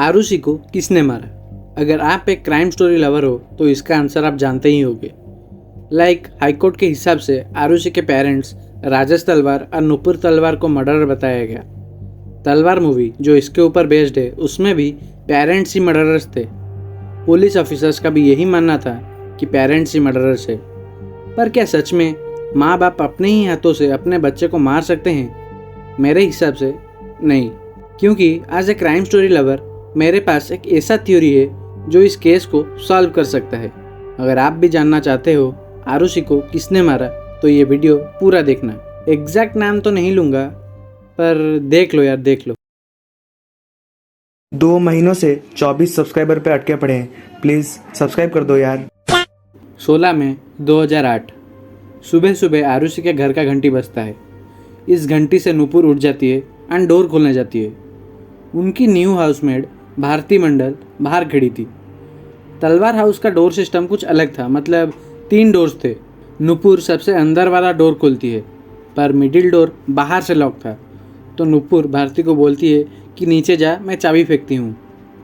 आरुषि को किसने मारा? अगर आप एक क्राइम स्टोरी लवर हो तो इसका आंसर आप जानते ही होंगे। हाईकोर्ट के हिसाब से आरुषि के पेरेंट्स राजेश तलवार और नुपुर तलवार को मर्डरर बताया गया। तलवार मूवी जो इसके ऊपर बेस्ड है उसमें भी पेरेंट्स ही मर्डरर्स थे। पुलिस ऑफिसर्स का भी यही मानना था कि पेरेंट्स ही मर्डरर्स है। पर क्या सच में माँ बाप अपने ही हाथों से अपने बच्चे को मार सकते हैं? मेरे हिसाब से नहीं, क्योंकि as a crime story lover मेरे पास एक ऐसा थ्योरी है जो इस केस को सॉल्व कर सकता है। अगर आप भी जानना चाहते हो आरुषि को किसने मारा तो ये वीडियो पूरा देखना। एग्जैक्ट नाम तो नहीं लूँगा, पर देख लो यार, देख लो। 2 महीनों से 24 सब्सक्राइबर पे अटके पड़े हैं, प्लीज़ सब्सक्राइब कर दो यार। 16 मई 2008 सुबह सुबह आरुषि के घर का घंटी बजता है। इस घंटी से नुपुर उठ जाती है एंड डोर खोलने जाती है। उनकी न्यू हाउसमेड भारती मंडल बाहर खड़ी थी। तलवार हाउस का डोर सिस्टम कुछ अलग था, मतलब 3 डोर्स थे। नुपुर सबसे अंदर वाला डोर खोलती है, पर मिडिल डोर बाहर से लॉक था। तो नुपुर भारती को बोलती है कि नीचे जा, मैं चाबी फेंकती हूँ।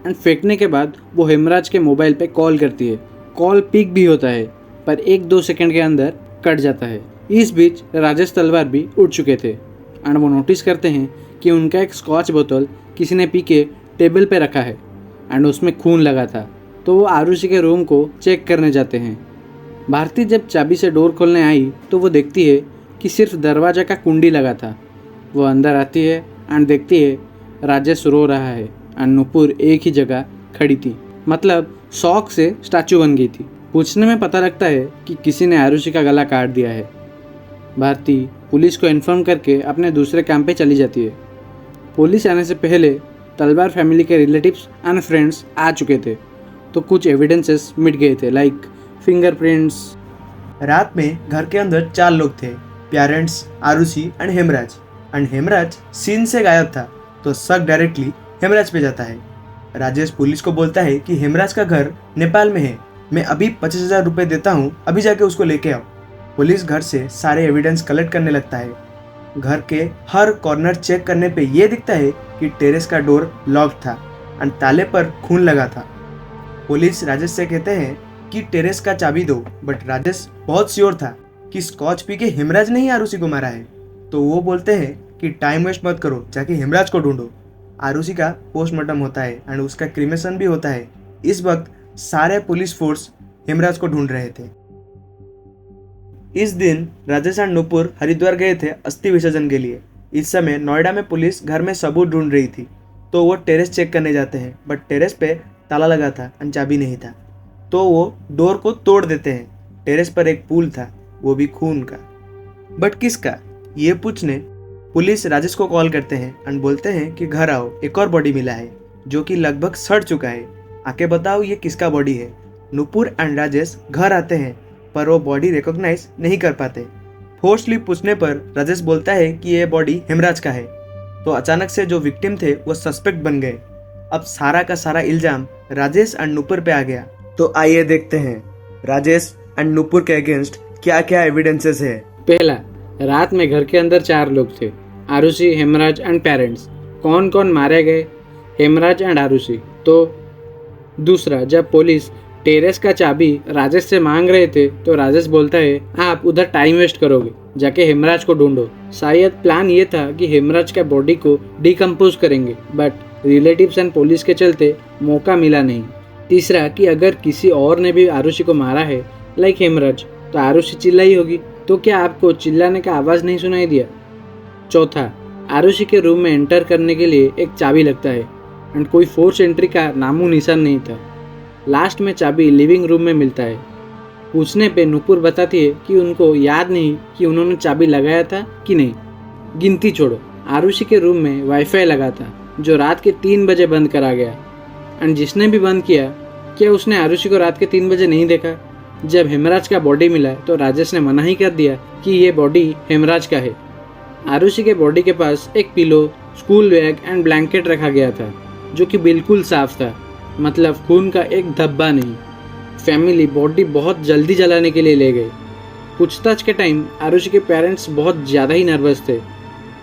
एंड फेंकने के बाद वो हेमराज के मोबाइल पे कॉल करती है। कॉल पिक भी होता है, पर 1-2 सेकंड के अंदर कट जाता है। इस बीच राजेश तलवार भी उठ चुके थे एंड वो नोटिस करते हैं कि उनका एक स्कॉच बोतल किसी ने पी के टेबल पे रखा है एंड उसमें खून लगा था। तो वो आरुषि के रूम को चेक करने जाते हैं। भारती जब चाबी से डोर खोलने आई तो वो देखती है कि सिर्फ दरवाजा का कुंडी लगा था। वो अंदर आती है एंड देखती है राजेश रो रहा है एंड नुपुर एक ही जगह खड़ी थी, मतलब शौक से स्टैचू बन गई थी। पूछने में पता लगता है कि किसी ने आरुषि का गला काट दिया है। भारती पुलिस को इन्फॉर्म करके अपने दूसरे काम पे चली जाती है। पुलिस आने से पहले तलवार फैमिली के रिलेटिव्स एंड फ्रेंड्स आ चुके थे, तो कुछ एविडेंसेस मिट गए थे, लाइक फिंगरप्रिंट्स। रात में घर के अंदर 4 लोग थे, parents, Aarushi and Hemraj scene से गायब था, तो शक डायरेक्टली हेमराज पे जाता है। राजेश पुलिस को बोलता है कि हेमराज का घर नेपाल में है, मैं अभी 25,000 रुपये देता हूँ, अभी जाके उसको लेके आओ। पुलिस घर से सारे एविडेंस कलेक्ट करने लगता है। घर के हर कॉर्नर चेक करने पे ये दिखता है कि टेरेस का डोर लॉक था और ताले पर खून लगा था। पुलिस राजेश से कहते हैं कि टेरेस का चाबी दो, बट राजेश बहुत श्योर था कि स्कॉच पी के हेमराज ने ही आरुषि को मारा है। तो वो बोलते हैं कि टाइम वेस्ट मत करो, जाके हेमराज को ढूंढो। आरुषि का पोस्टमार्टम होता है एंड उसका क्रिमेशन भी होता है। इस वक्त सारे पुलिस फोर्स हेमराज को ढूंढ रहे थे। इस दिन राजेश और नुपुर हरिद्वार गए थे अस्थि विसर्जन के लिए। इस समय नोएडा में पुलिस घर में सबूत ढूंढ रही थी, तो वो टेरेस चेक करने जाते हैं, बट टेरेस पे ताला लगा था और चाबी नहीं था। तो वो डोर को तोड़ देते हैं। टेरेस पर एक पूल था, वो भी खून का। बट किसका, ये पूछने पुलिस राजेश को कॉल करते हैं और बोलते हैं कि घर आओ, एक और बॉडी मिला है जो कि लगभग सड़ चुका है, आके बताओ ये किसका बॉडी है। नुपुर एंड राजेश घर आते हैं, पर वो बॉडी रिकॉग्नाइज नहीं कर पाते। फोर्सली पूछने पर राजेश बोलता है कि ये बॉडी हेमराज का है। तो अचानक से जो विक्टिम थे वो सस्पेक्ट बन गए। अब सारा का सारा इल्जाम राजेश एंड नुपुर पे आ गया। तो आइए देखते हैं राजेश एंड नुपुर के अगेंस्ट क्या क्या एविडेंसेस है। पहला, रात में घर के अंदर 4 लोग थे, आरुषि, हेमराज एंड पेरेंट्स। कौन कौन मारे गए? हेमराज एंड आरुषि। तो दूसरा, जब पुलिस टेरेस का चाबी राजेश से मांग रहे थे तो राजेश बोलता है आप उधर टाइम वेस्ट करोगे, जाके हेमराज को ढूंढो। शायद प्लान ये था कि हेमराज का बॉडी को डिकम्पोज करेंगे, बट रिलेटिव्स एंड पुलिस के चलते मौका मिला नहीं। तीसरा, कि अगर किसी और ने भी आरुषि को मारा है लाइक हेमराज, तो आरुषि चिल्लाई होगी, तो क्या आपको चिल्लाने का आवाज़ नहीं सुनाई दिया? चौथा, आरुषि के रूम में एंटर करने के लिए एक चाबी लगता है एंड कोई फोर्स एंट्री का नामो निशान नहीं था। लास्ट में चाबी लिविंग रूम में मिलता है। पूछने पे नुपुर बताती है कि उनको याद नहीं कि उन्होंने चाबी लगाया था कि नहीं। गिनती छोड़ो, आरुषि के रूम में वाईफाई लगा था जो रात के 3 बजे बंद करा गया। एंड जिसने भी बंद किया, क्या उसने आरुषि को रात के 3 बजे नहीं देखा? जब हेमराज का बॉडी मिला तो राजेश ने मना ही कर दिया कि ये बॉडी हेमराज का है। आरुषि के बॉडी के पास एक pillow, school bag and blanket रखा गया था जो कि बिल्कुल साफ था, मतलब खून का एक धब्बा नहीं। फैमिली बॉडी बहुत जल्दी जलाने के लिए ले गए। पूछताछ के टाइम आरुषि के पेरेंट्स बहुत ज़्यादा ही नर्वस थे।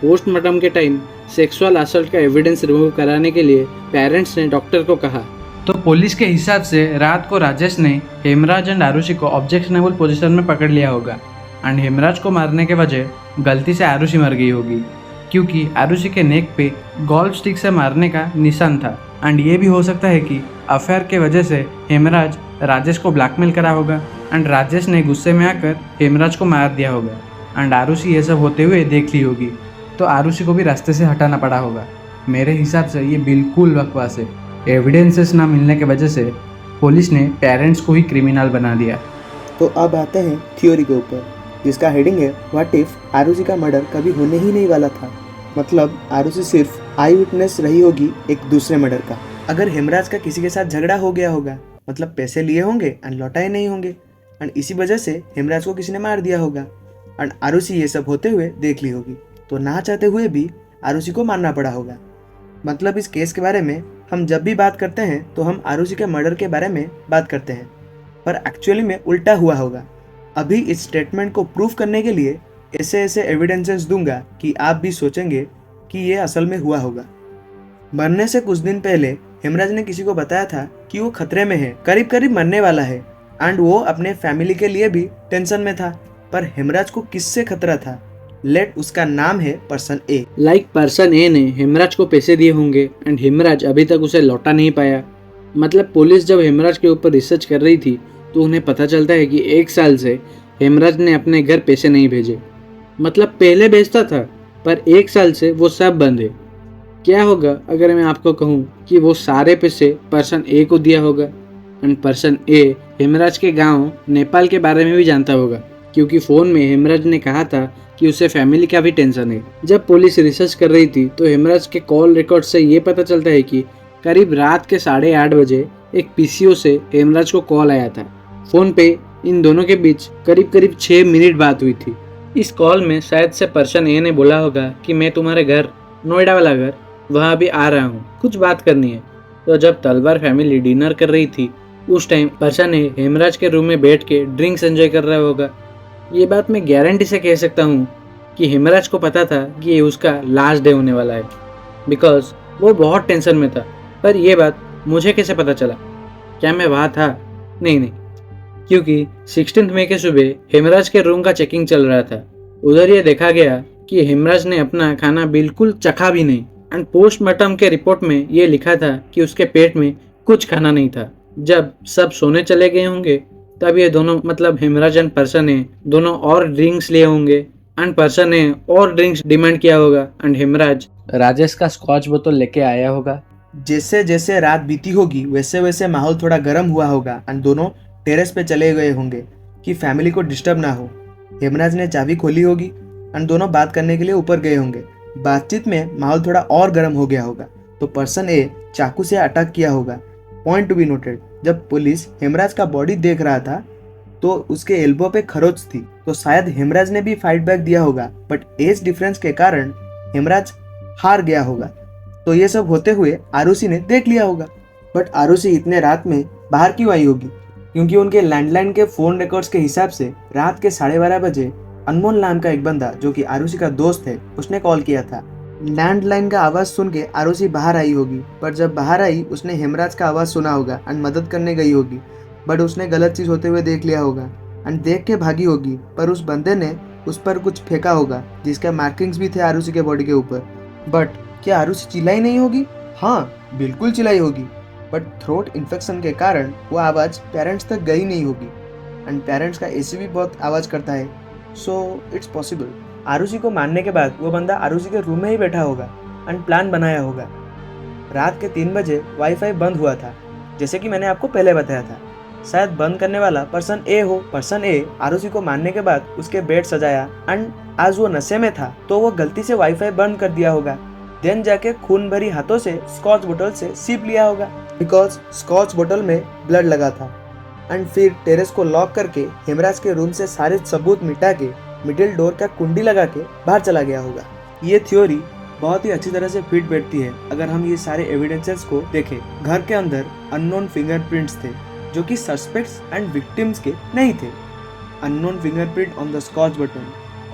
पोस्टमार्टम के टाइम सेक्सुअल असल्ट का एविडेंस रिमूव कराने के लिए पेरेंट्स ने डॉक्टर को कहा। तो पुलिस के हिसाब से रात को राजेश ने हेमराज एंड आरुषि को ऑब्जेक्शनेबल पोजीशन में पकड़ लिया होगा एंड हेमराज को मारने के वजह गलती से आरुषि मर गई होगी, क्योंकि आरुषि के नेक पे गोल्फ स्टिक से मारने का निशान था। एंड ये भी हो सकता है कि अफेयर के वजह से हेमराज राजेश को ब्लैकमेल करा होगा एंड राजेश ने गुस्से में आकर हेमराज को मार दिया होगा एंड आरुषि ये सब होते हुए देख ली होगी, तो आरुषि को भी रास्ते से हटाना पड़ा होगा। मेरे हिसाब से ये बिल्कुल बकवास है। एविडेंसेस ना मिलने की वजह से पुलिस ने पेरेंट्स को ही क्रिमिनल बना दिया। तो अब आते हैं थ्योरी के ऊपर, जिसका हेडिंग है व्हाट इफ आरुषि का मर्डर कभी होने ही नहीं वाला था। मतलब आरुषि सिर्फ आई विटनेस रही होगी एक दूसरे मर्डर का। अगर हेमराज का किसी के साथ झगड़ा हो गया होगा, मतलब पैसे लिए होंगे एंड लौटाए नहीं होंगे एंड इसी वजह से हेमराज को किसी ने मार दिया होगा एंड आरुषि ये सब होते हुए देख ली होगी, तो ना चाहते हुए भी आरुषि को मारना पड़ा होगा। मतलब इस केस के बारे में हम जब भी बात करते हैं तो हम आरुषि के मर्डर के बारे में बात करते हैं, पर एक्चुअली में उल्टा हुआ होगा। अभी इस स्टेटमेंट को प्रूफ करने के लिए ऐसे ऐसे एविडेंसेस दूंगा कि आप भी सोचेंगे कि ये असल में हुआ होगा। मरने से कुछ दिन पहले हेमराज ने किसी को बताया था कि वो खतरे में है, करीब करीब मरने वाला है एंड वो अपने फैमिली के लिए भी टेंशन में था। पर हेमराज को किससे खतरा था? लेट उसका नाम है पर्सन ए। लाइक पर्सन ए ने हेमराज को पैसे दिए होंगे एंड हेमराज अभी तक उसे लौटा नहीं पाया। मतलब पुलिस जब हेमराज के ऊपर रिसर्च कर रही थी तो उन्हें पता चलता है कि 1 साल से हेमराज ने अपने घर पैसे नहीं भेजे। मतलब पहले भेजता था पर 1 साल से वो सब बंद है। क्या होगा अगर मैं आपको कहूँ कि वो सारे पैसे पर्सन ए को दिया होगा एंड पर्सन ए हेमराज के गांव नेपाल के बारे में भी जानता होगा, क्योंकि फ़ोन में हेमराज ने कहा था कि उसे फैमिली का भी टेंशन है। जब पुलिस रिसर्च कर रही थी तो हेमराज के कॉल रिकॉर्ड से ये पता चलता है कि करीब रात के 8:30 बजे एक पीसीओ से हेमराज को कॉल आया था। फ़ोन पे इन दोनों के बीच करीब 6 मिनट बात हुई थी। इस कॉल में शायद से पर्सन ए ने बोला होगा कि मैं तुम्हारे घर, नोएडा वाला घर, वहाँ भी आ रहा हूँ, कुछ बात करनी है। तो जब तलवार फैमिली डिनर कर रही थी उस टाइम पर्सन ए हेमराज के रूम में बैठ के ड्रिंक्स एंजॉय कर रहा होगा। ये बात मैं गारंटी से कह सकता हूँ कि हेमराज को पता था कि ये उसका लास्ट डे होने वाला है, बिकॉज वो बहुत टेंशन में था। पर यह बात मुझे कैसे पता चला? क्या मैं वहाँ था? नहीं, क्योंकि 16 मई के सुबह हेमराज के रूम का चेकिंग चल रहा था। उधर ये देखा गया कि हेमराज ने अपना खाना बिल्कुल चखा भी नहीं एंड पोस्टमार्टम के रिपोर्ट में ये लिखा था कि उसके पेट में कुछ खाना नहीं था। जब सब सोने चले गए होंगे तब ये दोनों, मतलब हेमराज एंड पर्सन ए, दोनों और ड्रिंक्स लिए होंगे एंड पर्सन ए और ड्रिंक्स डिमांड किया होगा एंड हेमराज राजेश का स्कॉच बोतल लेके आया होगा। जैसे जैसे रात बीती होगी वैसे वैसे माहौल थोड़ा गर्म हुआ होगा एंड दोनों टेरेस पे चले गए होंगे कि फैमिली को डिस्टर्ब ना हो। हेमराज ने चाबी खोली होगी एंड दोनों बात करने के लिए ऊपर गए होंगे। बातचीत में माहौल थोड़ा और गर्म हो गया होगा तो पर्सन ए चाकू से अटैक किया होगा। पॉइंट टू बी नोटेड, जब पुलिस हेमराज का बॉडी देख रहा था तो उसके एल्बो पे खरोच थी, तो शायद हेमराज ने भी फाइट बैक दिया होगा, बट एज डिफरेंस के कारण हेमराज हार गया होगा। तो ये सब होते हुए आरुषि ने देख लिया होगा। बट आरुषि इतने रात में बाहर क्यों आई होगी? क्योंकि उनके लैंडलाइन के फोन रिकॉर्ड्स के हिसाब से रात के 12:30 बजे अनमोल नाम का एक बंदा जो कि आरुषि का दोस्त है उसने कॉल किया था। लैंडलाइन का आवाज सुन के आरुषि बाहर आई होगी, पर जब बाहर आई उसने हेमराज का आवाज सुना होगा एंड मदद करने गई होगी, बट उसने गलत चीज होते हुए देख लिया होगा एंड देख के भागी होगी। पर उस बंदे ने उस पर कुछ फेंका होगा जिसका मार्किंग्स भी थे आरुषि के बॉडी के ऊपर। बट क्या आरुषि चिल्लाई नहीं होगी? हाँ, बिल्कुल चिल्लाई होगी, बट थ्रोट इन्फेक्शन के कारण वो आवाज़ पेरेंट्स तक गई नहीं होगी एंड पेरेंट्स का एसी भी बहुत आवाज़ करता है, सो इट्स पॉसिबल। आरुषि को मारने के बाद वो बंदा आरुषि के रूम में ही बैठा होगा एंड प्लान बनाया होगा। रात के 3 बजे वाईफाई बंद हुआ था, जैसे कि मैंने आपको पहले बताया था। शायद बंद करने वाला पर्सन ए हो। पर्सन ए आरुषि को मारने के बाद उसके बेड सजाया एंड आज वो नशे में था तो वो गलती से वाईफाई बंद कर दिया होगा। देन जाके खून भरी हाथों से स्कॉच बोतल से सीप लिया होगा, बिकॉज स्कॉच बोतल में ब्लड लगा था। एंड फिर टेरेस को लॉक करके हेमराज के रूम से सारे सबूत मिटा के मिडिल डोर का कुंडी लगा के बाहर चला गया होगा। ये थ्योरी बहुत ही अच्छी तरह से फिट बैठती है अगर हम ये सारे एविडेंसेस को देखें। घर के अंदर अननोन फिंगरप्रिंट्स थे जो कि सस्पेक्ट्स एंड विक्टिम्स के नहीं थे। Unknown fingerprint on the scotch button.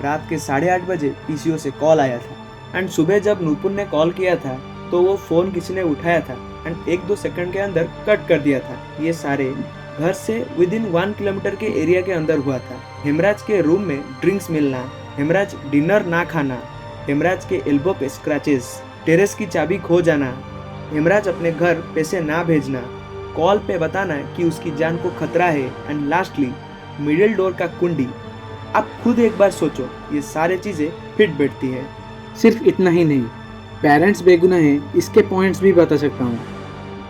रात के 8:30 बजे पीसीओ से कॉल आया था एंड सुबह जब नूपुर ने कॉल किया था तो वो फ़ोन किसी ने उठाया था एंड 1-2 सेकंड के अंदर कट कर दिया था। ये सारे घर से विद इन 1 किलोमीटर के एरिया के अंदर हुआ था। हेमराज के रूम में ड्रिंक्स मिलना, हेमराज डिनर ना खाना, हेमराज के एल्बो पे स्क्रैचेस, टेरेस की चाबी खो जाना, हेमराज अपने घर पैसे ना भेजना, कॉल पे बताना कि उसकी जान को खतरा है एंड लास्टली मिडिल डोर का कुंडी। आप खुद एक बार सोचो, ये सारे चीज़ें फिट बैठती है। सिर्फ इतना ही नहीं, पेरेंट्स बेगुनाह हैं इसके पॉइंट्स भी बता सकता हूँ।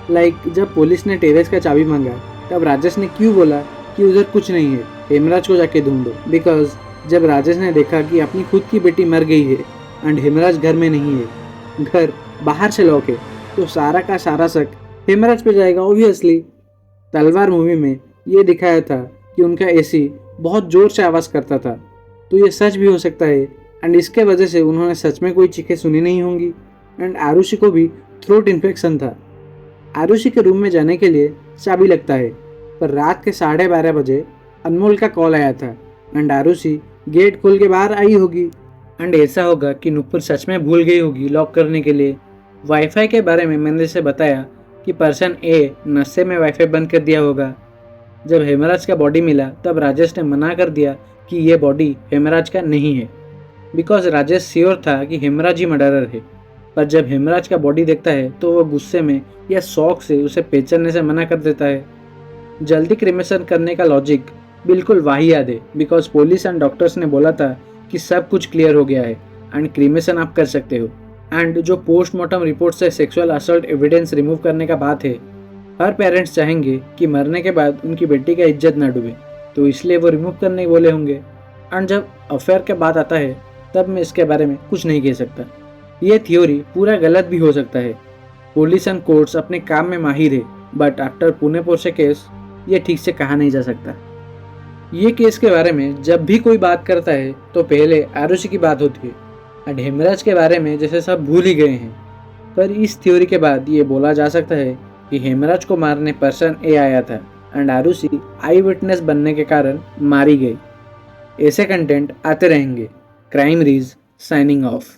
लाइक जब पुलिस ने टेरेस का चाबी मांगा तब राजेश ने क्यों बोला कि उधर कुछ नहीं है, हेमराज को जाके ढूंढो। बिकॉज जब राजेश ने देखा कि अपनी खुद की बेटी मर गई है एंड हेमराज घर में नहीं है, घर बाहर से लॉक है, तो सारा का सारा शक हेमराज पे जाएगा ऑब्वियसली। तलवार मूवी में ये दिखाया था कि उनका एसी बहुत ज़ोर से आवाज़ करता था, तो ये सच भी हो सकता है एंड इसके वजह से उन्होंने सच में कोई चीखें सुनी नहीं होंगी। एंड आरुषि को भी थ्रोट इन्फेक्शन था। आरुषि के रूम में जाने के लिए चाबी लगता है, पर रात के 12:30 बजे अनमोल का कॉल आया था एंड आरुषि गेट खोल के बाहर आई होगी। एंड ऐसा होगा कि नुपुर सच में भूल गई होगी लॉक करने के लिए। वाईफाई के बारे में मैंने से बताया कि पर्सन ए नशे में वाईफाई बंद कर दिया होगा। जब हेमराज का बॉडी मिला तब राजेश ने मना कर दिया कि ये बॉडी हेमराज का नहीं है, बिकॉज राजेश श्योर था कि हेमराज ही मर्डरर है। पर जब हेमराज का बॉडी देखता है तो वो गुस्से में या शौक से उसे पहचानने से मना कर देता है। जल्दी क्रिमेशन करने का लॉजिक बिल्कुल वाहियात है, बिकॉज पुलिस एंड डॉक्टर्स ने बोला था कि सब कुछ क्लियर हो गया है एंड क्रिमेशन आप कर सकते हो। एंड जो पोस्टमार्टम रिपोर्ट से सेक्सुअल असल्ट एविडेंस रिमूव करने का बात है, हर पेरेंट्स चाहेंगे कि मरने के बाद उनकी बेटी का इज्जत ना डूबे, तो इसलिए वो रिमूव करने बोले होंगे। एंड जब अफेयर के बात आता है तब मैं इसके बारे में कुछ नहीं कह सकता। ये थ्योरी पूरा गलत भी हो सकता है। पुलिस एंड कोर्ट्स अपने काम में माहिर है, but after Pune Porsche case ये ठीक से कहा नहीं जा सकता। ये केस के बारे में जब भी कोई बात करता है तो पहले आरुषि की बात होती है एंड हेमराज के बारे में जैसे सब भूल ही गए हैं। पर इस थ्योरी के बाद ये बोला जा सकता है कि हेमराज को मारने पर्सन ए आया था एंड आरुषि आई विटनेस बनने के कारण मारी गई। ऐसे कंटेंट आते रहेंगे। Crime reads signing of.